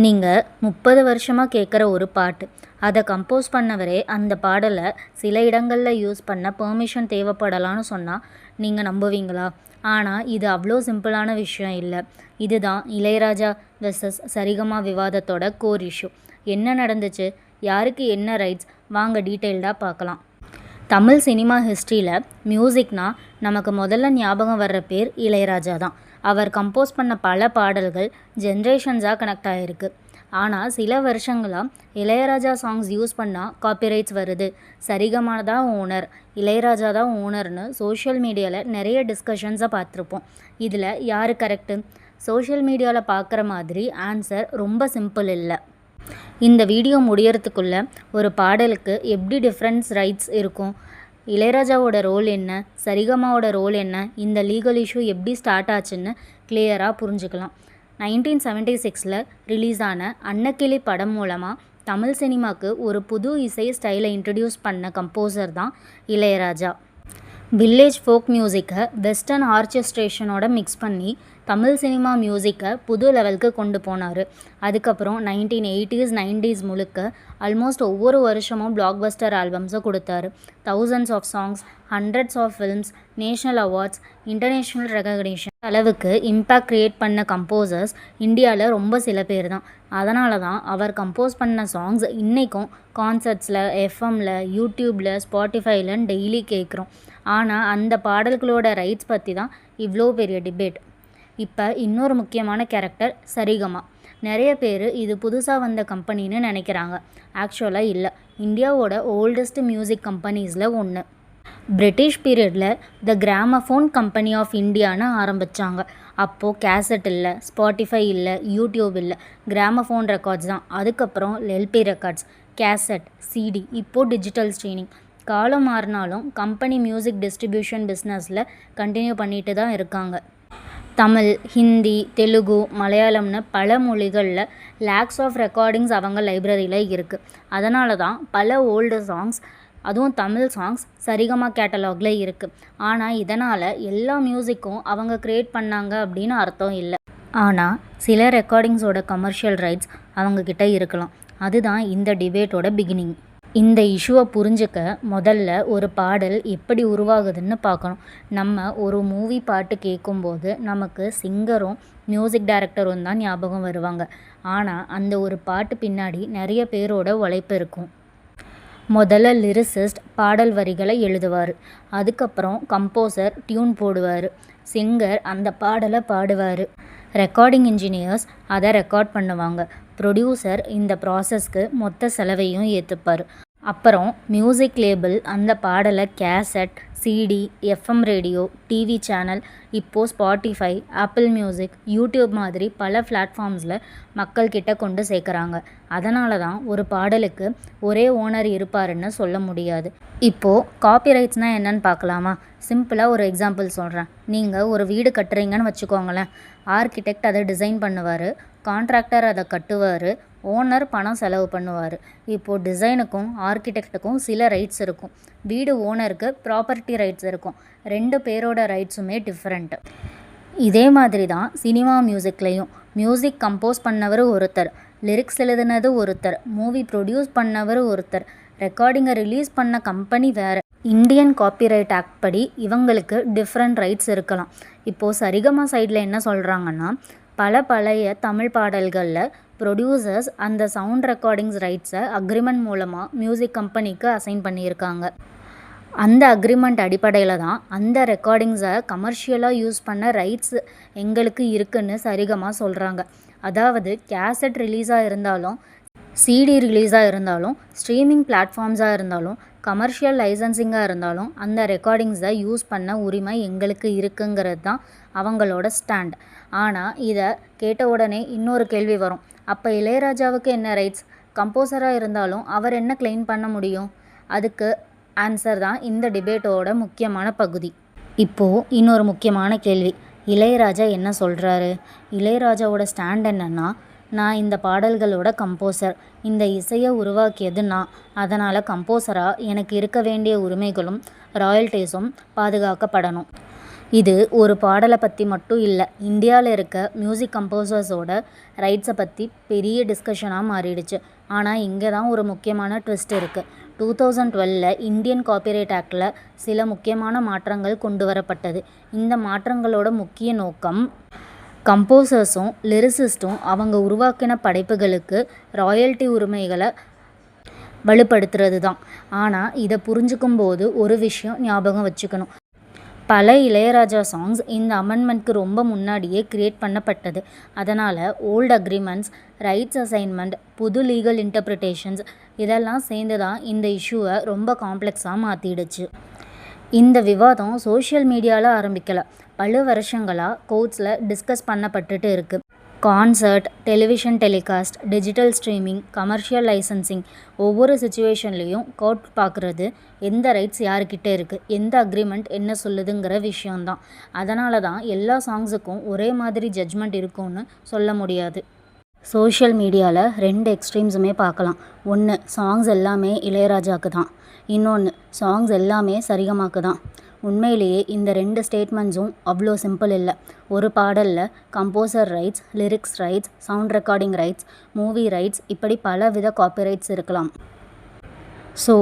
நீங்கள் 30 வருஷமாக கேட்குற ஒரு பாட்டு, அதை கம்போஸ் பண்ணவரே அந்த பாடலை சில இடங்களில் யூஸ் பண்ண பெர்மிஷன் தேவைப்படலான்னு சொன்னால் நீங்கள் நம்புவீங்களா? ஆனால் இது அவ்வளோ சிம்பிளான விஷயம் இல்லை. இதுதான் இளையராஜா வெர்சஸ் சரிகமா விவாதத்தோட கோர் இஷ்யூ. என்ன நடந்துச்சு, யாருக்கு என்ன ரைட்ஸ், வாங்க டீட்டெயில்டாக பார்க்கலாம். தமிழ் சினிமா ஹிஸ்ட்ரியில் மியூசிக்னால் நமக்கு முதல்ல ஞாபகம் வர்ற பேர் இளையராஜா தான். அவர் கம்போஸ் பண்ண பல பாடல்கள் ஜென்ரேஷன்ஸாக கனெக்ட் ஆகிருக்கு. ஆனால் சில வருஷங்களாக இளையராஜா சாங்ஸ் யூஸ் பண்ணால் காப்பிரைட்ஸ் வருது, சரிகமா தான் ஓனர், இளையராஜா தான் ஓனர்னு சோஷியல் மீடியாவில் நிறைய டிஸ்கஷன்ஸை பார்த்துருப்போம். இதில் யார் கரெக்டு? சோஷியல் மீடியாவில் பார்க்குற மாதிரி ஆன்சர் ரொம்ப சிம்பிள் இல்லை. இந்த வீடியோ முடியறதுக்குள்ளே ஒரு பாடலுக்கு எப்படி டிஃப்ரென்ஸ் ரைட்ஸ் இருக்கும், இளையராஜாவோட ரோல் என்ன, சரிகமாவோட ரோல் என்ன, இந்த லீகல் இஷ்யூ எப்படி ஸ்டார்ட் ஆச்சுன்னு கிளியராக புரிஞ்சுக்கலாம். 1976 ரிலீஸ் ஆன அன்னக்கிளி படம் மூலமாக தமிழ் சினிமாவுக்கு ஒரு புது இசை ஸ்டைலை இன்ட்ரடியூஸ் பண்ண கம்போசர் தான் இளையராஜா. வில்லேஜ் ஃபோக் மியூசிக்கை வெஸ்டர்ன் ஆர்கெஸ்ட்ரேஷனோட மிக்ஸ் பண்ணி தமிழ் சினிமா மியூசிக்கை புது லெவலுக்கு கொண்டு போனார். அதுக்கப்புறம் 1980s 90s முழுக்க ஆல்மோஸ்ட் ஒவ்வொரு வருஷமும் பிளாக் பஸ்டர் ஆல்பம்ஸை கொடுத்தாரு. Thousands of songs, hundreds of films, national awards, international recognition அளவுக்கு இம்பேக்ட் க்ரியேட் பண்ண கம்போசர்ஸ் இந்தியாவில் ரொம்ப சில பேர் தான். அதனால தான் அவர் கம்போஸ் பண்ண சாங்ஸ் இன்றைக்கும் கான்சர்ட்ஸில், எஃப்எம்மில், யூடியூப்பில், ஸ்பாட்டிஃபைலன்னு டெய்லி கேட்குறோம். ஆனால் அந்த பாடல்களோட ரைட்ஸ் பற்றி தான் இவ்வளோ பெரிய டிபேட். இப்போ இன்னொரு முக்கியமான கேரக்டர் சரிகமா. நிறைய பேர் இது புதுசாக வந்த கம்பெனின்னு நினைக்கிறாங்க. ஆக்சுவலாக இல்லை, இந்தியாவோட ஓல்டஸ்ட் மியூசிக் கம்பெனிஸில் ஒன்று. பிரிட்டிஷ் பீரியடில் த கிராமஃபோன் கம்பெனி ஆஃப் இந்தியான்னு ஆரம்பித்தாங்க. அப்போது கேசட் இல்லை, ஸ்பாட்டிஃபை இல்லை, யூடியூப் இல்லை, கிராமஃபோன் ரெக்கார்ட்ஸ் தான். அதுக்கப்புறம் எல்பி ரெக்கார்ட்ஸ், கேசட், சிடி, இப்போது டிஜிட்டல் ஸ்ட்ரீமிங். காலம் மாறினாலும் கம்பெனி மியூசிக் டிஸ்ட்ரிபியூஷன் பிஸ்னஸில் கண்டினியூ பண்ணிட்டு தான் இருக்காங்க. தமிழ், ஹிந்தி, தெலுங்கு, மலையாளம்னு பல மொழிகளில் லேக்ஸ் ஆஃப் ரெக்கார்டிங்ஸ் அவங்க லைப்ரரியில் இருக்குது. அதனால தான் பல ஓல்டு சாங்ஸ், அதுவும் தமிழ் சாங்ஸ் சரிகமா கேட்டலாகில் இருக்குது. ஆனால் இதனால் எல்லா மியூசிக்கும் அவங்க க்ரியேட் பண்ணாங்க அப்படின்னு அர்த்தம் இல்லை. ஆனால் சில ரெக்கார்டிங்ஸோட கமர்ஷியல் ரைட்ஸ் அவங்கக்கிட்ட இருக்கலாம். அதுதான் இந்த டிபேட்டோட பிகினிங். இந்த இஷ்யூவை புரிஞ்சுக்க முதல்ல ஒரு பாடல் எப்படி உருவாகுதுன்னு பார்க்கணும். நம்ம ஒரு மூவி பாட்டு கேட்கும்போது நமக்கு சிங்கரும் மியூசிக் டைரக்டரும் தான் ஞாபகம் வருவாங்க. ஆனால் அந்த ஒரு பாட்டு பின்னாடி நிறைய பேரோட உழைப்பு இருக்கும். முதல்ல லிரிசிஸ்ட் பாடல் வரிகளை எழுதுவார். அதுக்கப்புறம் கம்போசர் டியூன் போடுவார். சிங்கர் அந்த பாடலை பாடுவார். ரெக்கார்டிங் இன்ஜினியர்ஸ் அதை ரெக்கார்ட் பண்ணுவாங்க. ப்ரொடியூசர் இந்த ப்ராசஸ்க்கு மொத்த செலவையும் ஏற்றுப்பார். அப்புறம் மியூசிக் லேபிள் அந்த பாடலை cassette, CD, FM radio, TV channel, இப்போது ஸ்பாட்டிஃபை, ஆப்பிள் மியூசிக், யூடியூப் மாதிரி பல பிளாட்ஃபார்ம்ஸில் மக்கள்கிட்ட கொண்டு சேர்க்குறாங்க. அதனால தான் ஒரு பாடலுக்கு ஒரே ஓனர் இருப்பாருன்னு சொல்ல முடியாது. இப்போது காப்பிரைட்ஸ்னால் என்னன்னு பார்க்கலாமா? சிம்பிளாக ஒரு எக்ஸாம்பிள் சொல்கிறேன். நீங்கள் ஒரு வீடு கட்டுறீங்கன்னு வச்சுக்கோங்களேன். ஆர்கிடெக்ட் அதை டிசைன் பண்ணுவார், கான்ட்ராக்டர் அதை கட்டுவார், ஓனர் பணம் செலவு பண்ணுவார். இப்போது டிசைனுக்கும் ஆர்கிடெக்டுக்கும் சில ரைட்ஸ் இருக்கும். வீடு ஓனருக்கு ப்ராப்பர்ட்டி ரைட்ஸ் இருக்கும். ரெண்டு பேரோட ரைட்ஸுமே டிஃப்ரெண்ட்டு. இதே மாதிரி தான் சினிமா மியூசிக்லேயும். மியூசிக் கம்போஸ் பண்ணவர் ஒருத்தர், லிரிக்ஸ் எழுதுனது ஒருத்தர், மூவி ப்ரொடியூஸ் பண்ணவர் ஒருத்தர், ரெக்கார்டிங்கை ரிலீஸ் பண்ண கம்பெனி வேறு. இந்தியன் காப்பிரைட் ஆக்ட் படி இவங்களுக்கு டிஃப்ரெண்ட் ரைட்ஸ் இருக்கலாம். இப்போது சரிகமா சைடில் என்ன சொல்கிறாங்கன்னா, பழைய தமிழ் பாடல்களில் ப்ரொடியூசர்ஸ் அந்த சவுண்ட் ரெக்கார்டிங்ஸ் ரைட்ஸை அக்ரிமெண்ட் மூலமாக மியூசிக் கம்பெனிக்கு அசைன் பண்ணியிருக்காங்க. அந்த அக்ரிமெண்ட் அடிப்படையில் தான் அந்த ரெக்கார்டிங்ஸை கமர்ஷியலாக யூஸ் பண்ண ரைட்ஸ் எங்களுக்கு இருக்குன்னு சரிகமா சொல்கிறாங்க. அதாவது கேசட் ரிலீஸாக இருந்தாலும், சிடி ரிலீஸாக இருந்தாலும், ஸ்ட்ரீமிங் பிளாட்ஃபார்ம்ஸாக இருந்தாலும், கமர்ஷியல் லைசன்சிங்காக இருந்தாலும் அந்த ரெக்கார்டிங்ஸை யூஸ் பண்ண உரிமை எங்களுக்கு இருக்குங்கிறது தான் அவங்களோட ஸ்டாண்ட். ஆனால் இதை கேட்ட உடனே இன்னொரு கேள்வி வரும். அப்போ இளையராஜாவுக்கு என்ன ரைட்ஸ்? கம்போசராக இருந்தாலும் அவர் என்ன கிளைம் பண்ண முடியும்? அதுக்கு ஆன்சர் தான் இந்த டிபேட்டோட முக்கியமான பகுதி. இப்போது இன்னொரு முக்கியமான கேள்வி, இளையராஜா என்ன சொல்கிறாரு? இளையராஜாவோட ஸ்டாண்ட் என்னென்னா, நான் இந்த பாடல்களோட கம்போசர், இந்த இசையை உருவாக்கியது நான், அதனால் கம்போசராக எனக்கு இருக்க வேண்டிய உரிமைகளும் ராயல்ட்டிஸும் பாதுகாக்கப்படணும். இது ஒரு பாடலை பற்றி மட்டும் இல்லை, இந்தியாவில் இருக்க மியூசிக் கம்போசர்ஸோட ரைட்ஸை பற்றி பெரிய டிஸ்கஷனாக மாறிடுச்சு. ஆனால் இங்கே தான் ஒரு முக்கியமான ட்விஸ்ட் இருக்குது. 2012 இந்தியன் காப்பிரைட் ஆக்டில் சில முக்கியமான மாற்றங்கள் கொண்டு வரப்பட்டது. இந்த மாற்றங்களோட முக்கிய நோக்கம் கம்போசர்ஸும் லிரிசிஸ்ட்டும் அவங்க உருவாக்கின படைப்புகளுக்கு ராயல்ட்டி உரிமைகளை வலுப்படுத்துறது தான். ஆனால் இதை புரிஞ்சுக்கும் போது ஒரு விஷயம் ஞாபகம் வச்சுக்கணும். பல இளையராஜா சாங்ஸ் இந்த அமெண்ட்மெண்ட்க்கு ரொம்ப முன்னாடியே கிரியேட் பண்ணப்பட்டது. அதனால் ஓல்டு அக்ரிமெண்ட்ஸ், ரைட்ஸ் அசைன்மெண்ட், புது லீகல் இன்டர்பிரிட்டேஷன்ஸ் இதெல்லாம் சேர்ந்து தான் இந்த இஷ்யூவை ரொம்ப காம்ப்ளெக்ஸாக மாற்றிடுச்சு. இந்த விவாதம் சோஷியல் மீடியாவில் ஆரம்பிக்கல, பல வருஷங்களாக கோர்ட்ஸில் டிஸ்கஸ் பண்ணப்பட்டுட்டு இருக்குது. Concert, television telecast, digital streaming, commercial licensing ஒவ்வொரு சுச்சுவேஷன்லேயும் கோர்ட் பார்க்குறது எந்த ரைட்ஸ் யாருக்கிட்டே இருக்குது, எந்த அக்ரிமெண்ட் என்ன சொல்லுதுங்கிற விஷயந்தான். அதனால தான் எல்லா சாங்ஸுக்கும் ஒரே மாதிரி ஜட்ஜ்மெண்ட் இருக்கும்னு சொல்ல முடியாது. சோஷியல் மீடியாவில் 2 எக்ஸ்ட்ரீம்ஸுமே பார்க்கலாம். ஒன்று, சாங்ஸ் எல்லாமே இளையராஜாவுக்கு தான். இன்னொன்று, சாங்ஸ் எல்லாமே சரிகமாக்கு தான். உண்மையிலேயே இந்த 2 ஸ்டேட்மெண்ட்ஸும் அவ்வளோ சிம்பிள் இல்லை. ஒரு பாடலில் composer rights, lyrics rights, sound recording rights, movie rights இப்படி பல வித காப்பிரைட்ஸ் இருக்கலாம். ஸோ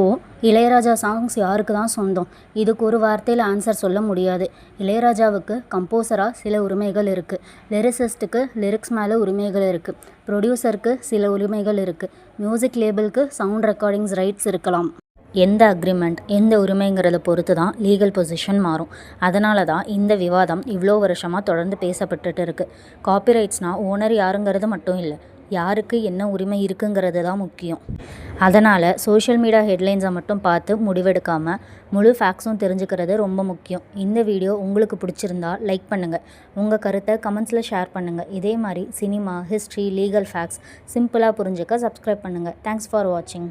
இளையராஜா சாங்ஸ் யாருக்கு தான் சொந்தம்? இதுக்கு ஒரு வார்த்தையில் ஆன்சர் சொல்ல முடியாது. இளையராஜாவுக்கு கம்போசராக சில உரிமைகள் இருக்குது, லிரிசிஸ்ட்டுக்கு லிரிக்ஸ் மேலே உரிமைகள் இருக்குது, ப்ரொடியூசருக்கு சில உரிமைகள் இருக்குது, மியூசிக் லேபிளுக்கு சவுண்ட் ரெக்கார்டிங்ஸ் ரைட்ஸ் இருக்கலாம். எந்த அக்ரிமெண்ட், எந்த உரிமைங்கிறத பொறுத்து தான் லீகல் பொசிஷன் மாறும். அதனால தான் இந்த விவாதம் இவ்வளோ வருஷமாக தொடர்ந்து பேசப்பட்டுட்டு இருக்குது. காப்பிரைட்ஸ்னால் ஓனர் யாருங்கிறது மட்டும் இல்லை, யாருக்கு என்ன உரிமை இருக்குங்கிறது தான் முக்கியம். அதனால் சோஷியல் மீடியா ஹெட்லைன்ஸை மட்டும் பார்த்து முடிவெடுக்காமல் முழு ஃபேக்ட்ஸும் தெரிஞ்சுக்கிறது ரொம்ப முக்கியம். இந்த வீடியோ உங்களுக்கு பிடிச்சிருந்தா லைக் பண்ணுங்கள், உங்கள் கருத்தை கமெண்ட்ஸில் ஷேர் பண்ணுங்கள். இதே மாதிரி சினிமா, ஹிஸ்ட்ரி, லீகல் ஃபேக்ட்ஸ் சிம்பிளாக புரிஞ்சுக்க சப்ஸ்கிரைப் பண்ணுங்கள். தேங்க்ஸ் ஃபார் வாட்சிங்.